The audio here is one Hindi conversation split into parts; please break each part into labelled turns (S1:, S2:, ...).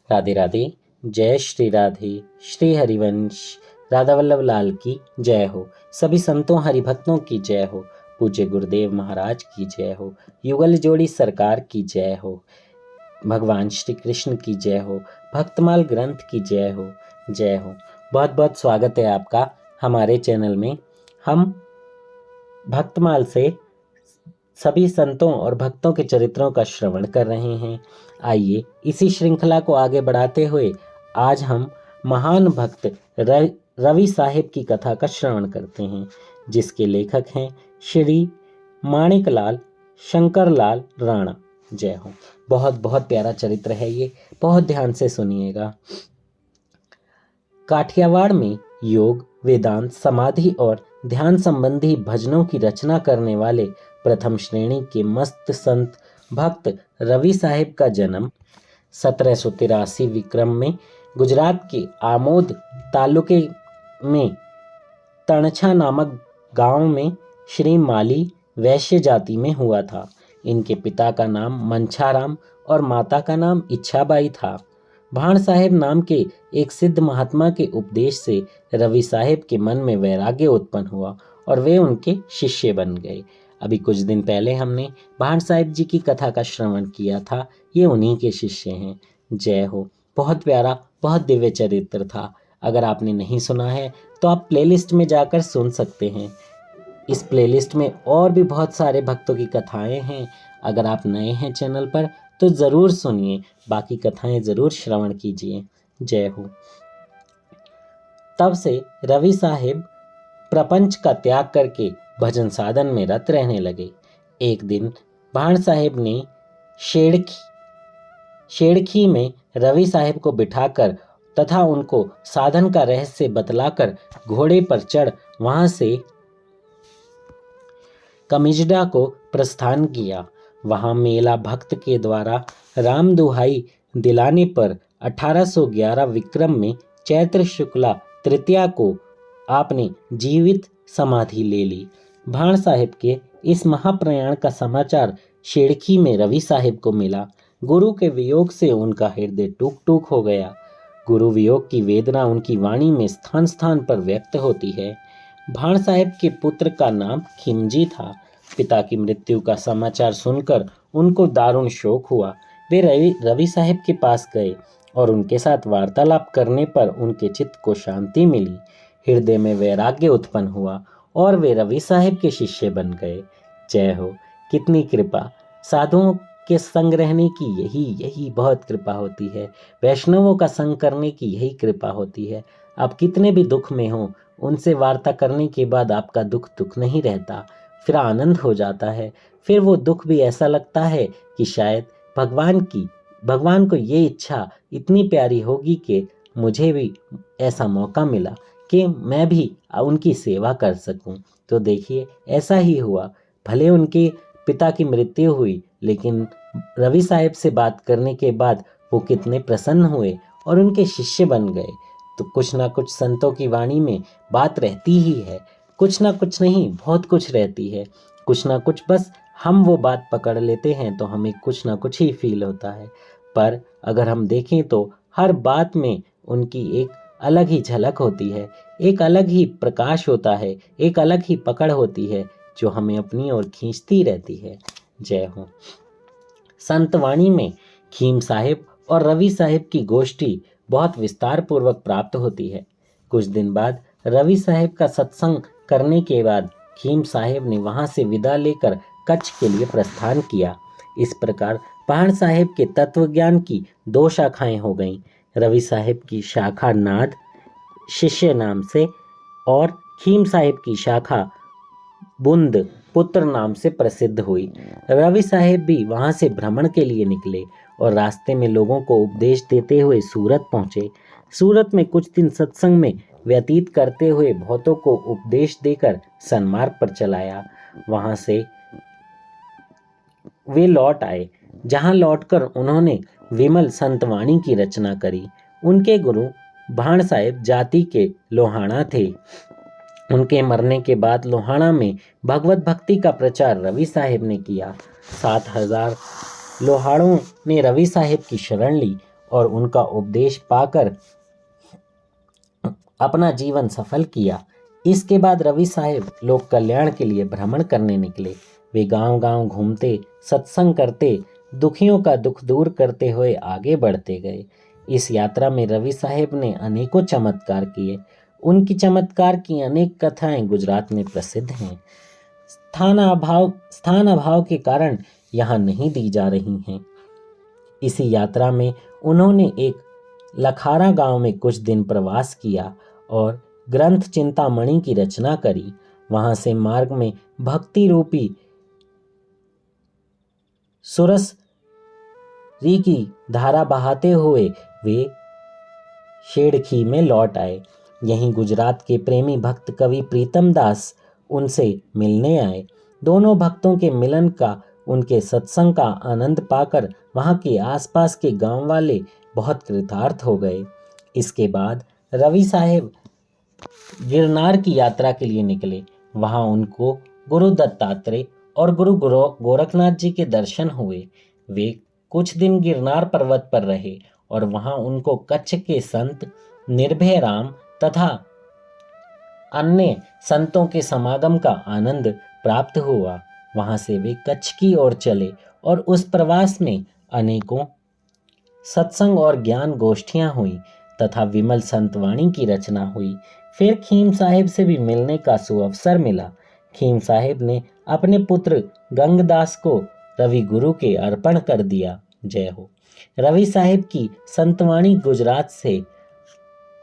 S1: राधे राधे। जय श्री राधे। श्री हरिवंश राधा वल्लभ लाल की जय हो। सभी संतों हरिभक्तों की जय हो। पूज्य गुरुदेव महाराज की जय हो। युगल जोड़ी सरकार की जय हो। भगवान श्री कृष्ण की जय हो। भक्तमाल ग्रंथ की जय हो। जय हो। बहुत बहुत स्वागत है आपका हमारे चैनल में। हम भक्तमाल से सभी संतों और भक्तों के चरित्रों का श्रवण कर रहे हैं। आइए इसी श्रृंखला को आगे बढ़ाते हुए आज हम महान भक्त रवि साहिब की कथा का श्रवण करते हैं, जिसके लेखक हैं श्री माणिकलाल शंकरलाल राणा। जय हो। बहुत बहुत प्यारा चरित्र है ये, बहुत ध्यान से सुनिएगा। काठियावाड़ में योग, वेदांत, समाधि और ध्यान संबंधी भजनों की रचना करने वाले प्रथम श्रेणी के मस्त संत भक्त रवि साहिब का जन्म 1783 विक्रम में गुजरात के आमोद तालुके में तणछा नामक गांव में श्री माली वैश्य जाति में हुआ था। इनके पिता का नाम मंछाराम और माता का नाम इच्छाबाई था। भाण साहेब नाम के एक सिद्ध महात्मा के उपदेश से रवि साहिब के मन में वैराग्य उत्पन्न हुआ और वे उनके शिष्य बन गए। अभी कुछ दिन पहले हमने भाण साहिब जी की कथा का श्रवण किया था, ये उन्हीं के शिष्य हैं। जय हो। बहुत प्यारा, बहुत दिव्य चरित्र था। अगर आपने नहीं सुना है तो आप प्लेलिस्ट में जाकर सुन सकते हैं। इस प्लेलिस्ट में और भी बहुत सारे भक्तों की कथाएं हैं। अगर आप नए हैं चैनल पर तो ज़रूर सुनिए, बाकी कथाएं ज़रूर श्रवण कीजिए। जय हो। तब से रवि साहिब प्रपंच का त्याग करके भजन साधन में रत रहने लगे। एक दिन भाण साहिब ने शेड़खी में रवि साहिब को बिठाकर तथा उनको साधन का रहस्य बतलाकर घोड़े पर चढ़ वहां से कमिजडा को प्रस्थान किया। वहां मेला भक्त के द्वारा राम दुहाई दिलाने पर 1811 विक्रम में चैत्र शुक्ला तृतीया को आपने जीवित समाधि ले ली। भाण साहिब के इस महाप्रयाण का समाचार शेड़खी में रवि साहिब को मिला। गुरु के वियोग से उनका हृदय टूक टूक हो गया। गुरु वियोग की वेदना उनकी वाणी में स्थान स्थान पर व्यक्त होती है। भाण साहिब के पुत्र का नाम खिमजी था। पिता की मृत्यु का समाचार सुनकर उनको दारुण शोक हुआ। वे रवि साहिब के पास गए और उनके साथ वार्तालाप करने पर उनके चित्त को शांति मिली। हृदय में वैराग्य उत्पन्न हुआ और वे रवि साहिब के शिष्य बन गए। जय हो। कितनी कृपा! साधुओं के संग रहने की यही बहुत कृपा होती है। वैष्णवों का संग करने की यही कृपा होती है। आप कितने भी दुख में हो, उनसे वार्ता करने के बाद आपका दुख नहीं रहता, फिर आनंद हो जाता है। फिर वो दुख भी ऐसा लगता है कि शायद भगवान को ये इच्छा इतनी प्यारी होगी कि मुझे भी ऐसा मौका मिला कि मैं भी उनकी सेवा कर सकूं। तो देखिए, ऐसा ही हुआ। भले उनके पिता की मृत्यु हुई, लेकिन रवि साहिब से बात करने के बाद वो कितने प्रसन्न हुए और उनके शिष्य बन गए। तो कुछ ना कुछ संतों की वाणी में बात रहती ही है। कुछ ना कुछ नहीं, बहुत कुछ रहती है। कुछ ना कुछ, बस हम वो बात पकड़ लेते हैं तो हमें कुछ ना कुछ ही फील होता है। पर अगर हम देखें तो हर बात में उनकी एक अलग ही झलक होती है, एक अलग ही प्रकाश होता है, एक अलग ही पकड़ होती है जो हमें अपनी ओर खींचती रहती है। जय हो। संतवाणी में खीम साहिब और रवि साहिब की गोष्ठी बहुत विस्तार पूर्वक प्राप्त होती है। कुछ दिन बाद रवि साहिब का सत्संग करने के बाद खीम साहिब ने वहां से विदा लेकर कच्छ के लिए प्रस्थान किया। इस प्रकार भाण साहिब के तत्वज्ञान की 2 शाखाएं हो गईं। रवि साहिब की शाखा नाद शिष्य नाम से और खीम साहिब की शाखा बुंद पुत्र नाम से प्रसिद्ध हुई। रवि साहिब भी वहां से भ्रमण के लिए निकले और रास्ते में लोगों को उपदेश देते हुए सूरत पहुंचे। सूरत में कुछ दिन सत्संग में व्यतीत करते हुए बहुतों को उपदेश देकर सन्मार्ग पर चलाया। वहां से वे लौट आए, जहां लौटकर उन्होंने विमल संतवाणी की रचना करी। उनके गुरु भाण साहिब जाति के लोहाणा थे। उनके मरने के बाद लोहाणा में भगवत भक्ति का प्रचार रवि साहिब ने किया। 7000 लोहाड़ों ने रवि साहिब की शरण ली और उनका उपदेश पाकर अपना जीवन सफल किया। इसके बाद रवि साहेब लोक कल्याण के लिए भ्रमण करने निकले। वे गांव-गांव घूमते, सत्संग करते, दुखियों का दुख दूर करते हुए आगे बढ़ते गए। इस यात्रा में रवि साहेब ने अनेकों चमत्कार किए। उनकी चमत्कार की अनेक कथाएं गुजरात में प्रसिद्ध हैं। स्थान अभाव के कारण यहाँ नहीं दी जा रही हैं। इसी यात्रा में उन्होंने एक लखारा गांव में कुछ दिन प्रवास किया और ग्रंथ चिंतामणि की रचना करी। वहां से मार्ग में भक्ति रूपी सुरसरी की धारा बहाते हुए वे शेड़खी में लौट आए। यहीं गुजरात के प्रेमी भक्त कवि प्रीतम दास उनसे मिलने आए। दोनों भक्तों के मिलन का, उनके सत्संग का आनंद पाकर वहां के आसपास के गांव वाले बहुत कृतार्थ हो गए। इसके बाद रवि साहेब गिरनार की यात्रा के लिए निकले। वहां उनको गुरु दत्तात्रेय और गुरु गोरखनाथ जी के दर्शन हुए। वे कुछ दिन गिरनार पर्वत पर रहे और वहां उनको कच्छ के संत निर्भय राम तथा अन्य संतों के समागम का आनंद प्राप्त हुआ। वहां से वे कच्छ की ओर चले और उस प्रवास में अनेकों सत्संग और ज्ञान गोष्ठियां हुई तथा विमल संतवाणी की रचना हुई। फिर खीम साहिब से भी मिलने का सुअवसर मिला। खीम साहिब ने अपने पुत्र गंगदास को रवि गुरु के अर्पण कर दिया। जय हो। रवि साहिब की संतवाणी गुजरात से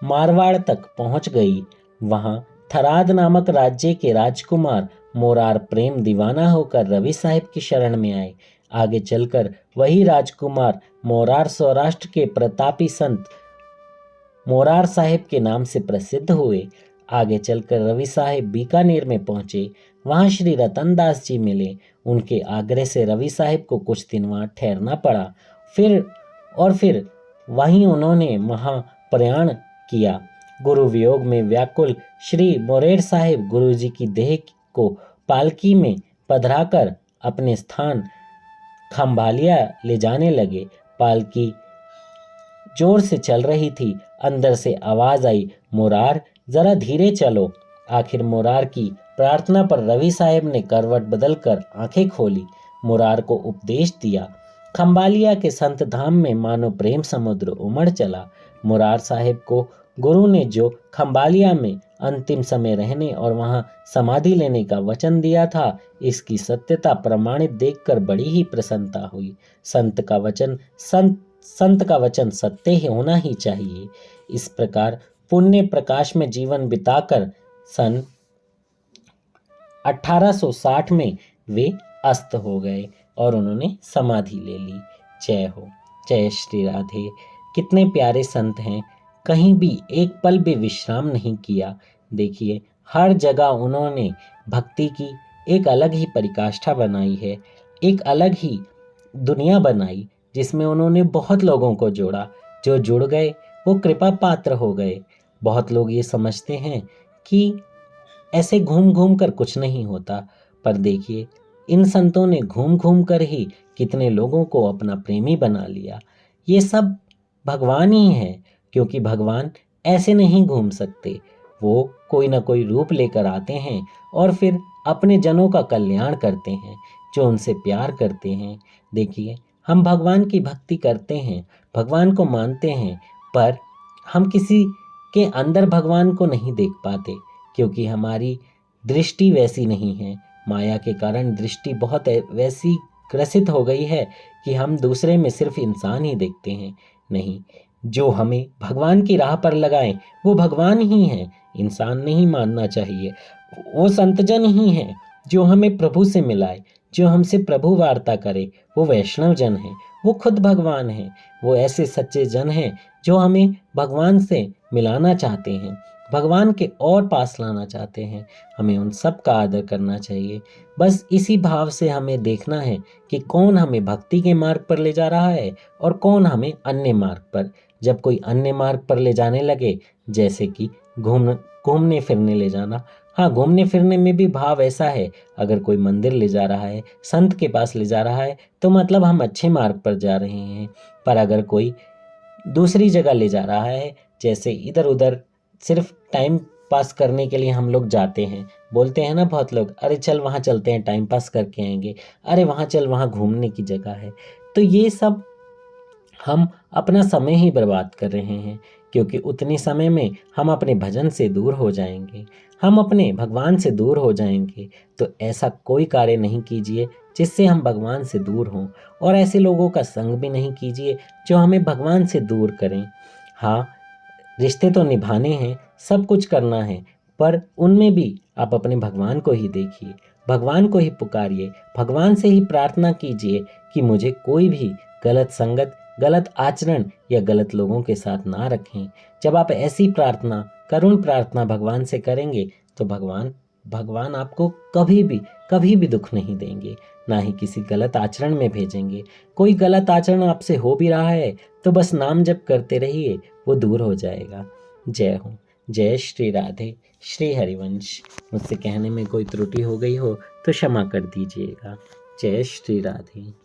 S1: मारवाड़ तक पहुंच गई। वहां थराद नामक राज्य के राजकुमार मोरार प्रेम दीवाना होकर रवि साहिब की शरण में आए। आगे चलकर वही राजकुमार मोरार सौराष्ट्र के प्रतापी संत मोरार साहिब के नाम से प्रसिद्ध हुए। आगे चलकर रवि साहिब बीकानेर में पहुंचे। वहां श्री रतनदास जी मिले। उनके आग्रह से रवि साहिब को कुछ दिन वहां ठहरना पड़ा। फिर वहीं उन्होंने महाप्रयाण किया। गुरु वियोग में व्याकुल श्री मोरेर साहिब गुरु जी की देह को पालकी में पधराकर अपने स्थान खंभालिया ले जाने लगे। पालकी जोर से चल रही थी। अंदर से आवाज आई, मोरार जरा धीरे चलो। आखिर मोरार की प्रार्थना पर रवि साहेब ने करवट बदलकर आंखें खोली। मोरार को उपदेश दिया। खंभालिया के संत धाम में मानो प्रेम समुद्र उमड़ चला। मोरार साहेब को गुरु ने जो खंभालिया में अंतिम समय रहने और वहां समाधि लेने का वचन दिया था, इसकी सत्यता प्रमाणित देखकर बड़ी ही प्रसन्नता हुई। संत का वचन सत्य ही होना ही चाहिए। इस प्रकार पुण्य प्रकाश में जीवन बिताकर सन 1860 में वे अस्त हो गए और उन्होंने समाधि ले ली। जय हो। जय श्री राधे। कितने प्यारे संत हैं। कहीं भी एक पल भी विश्राम नहीं किया। देखिए, हर जगह उन्होंने भक्ति की एक अलग ही परिकाष्ठा बनाई है, एक अलग ही दुनिया बनाई, जिसमें उन्होंने बहुत लोगों को जोड़ा। जो जुड़ गए वो कृपा पात्र हो गए। बहुत लोग ये समझते हैं कि ऐसे घूम घूम कर कुछ नहीं होता, पर देखिए, इन संतों ने घूम घूम कर ही कितने लोगों को अपना प्रेमी बना लिया। ये सब भगवान ही है, क्योंकि भगवान ऐसे नहीं घूम सकते। वो कोई ना कोई रूप लेकर आते हैं और फिर अपने जनों का कल्याण करते हैं, जो उनसे प्यार करते हैं। देखिए, हम भगवान की भक्ति करते हैं, भगवान को मानते हैं, पर हम किसी के अंदर भगवान को नहीं देख पाते, क्योंकि हमारी दृष्टि वैसी नहीं है। माया के कारण दृष्टि बहुत वैसी ग्रसित हो गई है कि हम दूसरे में सिर्फ इंसान ही देखते हैं। नहीं, जो हमें भगवान की राह पर लगाएं वो भगवान ही हैं, इंसान नहीं मानना चाहिए। वो संतजन ही हैं जो हमें प्रभु से मिलाए, जो हमसे प्रभु वार्ता करे। वो वैष्णव जन हैं, वो खुद भगवान हैं। वो ऐसे सच्चे जन हैं जो हमें भगवान से मिलाना चाहते हैं, भगवान के और पास लाना चाहते हैं। हमें उन सब का आदर करना चाहिए। बस इसी भाव से हमें देखना है कि कौन हमें भक्ति के मार्ग पर ले जा रहा है और कौन हमें अन्य मार्ग पर। जब कोई अन्य मार्ग पर ले जाने लगे, जैसे कि घूमने फिरने ले जाना, हाँ, घूमने फिरने में भी भाव ऐसा है, अगर कोई मंदिर ले जा रहा है, संत के पास ले जा रहा है, तो मतलब हम अच्छे मार्ग पर जा रहे हैं। पर अगर कोई दूसरी जगह ले जा रहा है। जैसे इधर उधर सिर्फ टाइम पास करने के लिए हम लोग जाते हैं, बोलते हैं ना बहुत लोग, अरे चल वहाँ चलते हैं टाइम पास करके आएंगे, अरे वहाँ चल वहाँ घूमने की जगह है। तो ये सब हम अपना समय ही बर्बाद कर रहे हैं, क्योंकि उतने समय में हम अपने भजन से दूर हो जाएंगे, हम अपने भगवान से दूर हो जाएंगे। तो ऐसा कोई कार्य नहीं कीजिए जिससे हम भगवान से दूर हों, और ऐसे लोगों का संग भी नहीं कीजिए जो हमें भगवान से दूर करें। हाँ, रिश्ते तो निभाने हैं, सब कुछ करना है, पर उनमें भी आप अपने भगवान को ही देखिए, भगवान को ही पुकारिए, भगवान से ही प्रार्थना कीजिए कि मुझे कोई भी गलत संगत, गलत आचरण या गलत लोगों के साथ ना रखें। जब आप ऐसी प्रार्थना, करुण प्रार्थना भगवान से करेंगे तो भगवान भगवान आपको कभी भी दुख नहीं देंगे, ना ही किसी गलत आचरण में भेजेंगे। कोई गलत आचरण आपसे हो भी रहा है तो बस नाम जप करते रहिए, वो दूर हो जाएगा। जय हो। जय श्री राधे, श्री हरिवंश। मुझसे कहने में कोई त्रुटि हो गई हो तो क्षमा कर दीजिएगा। जय श्री राधे।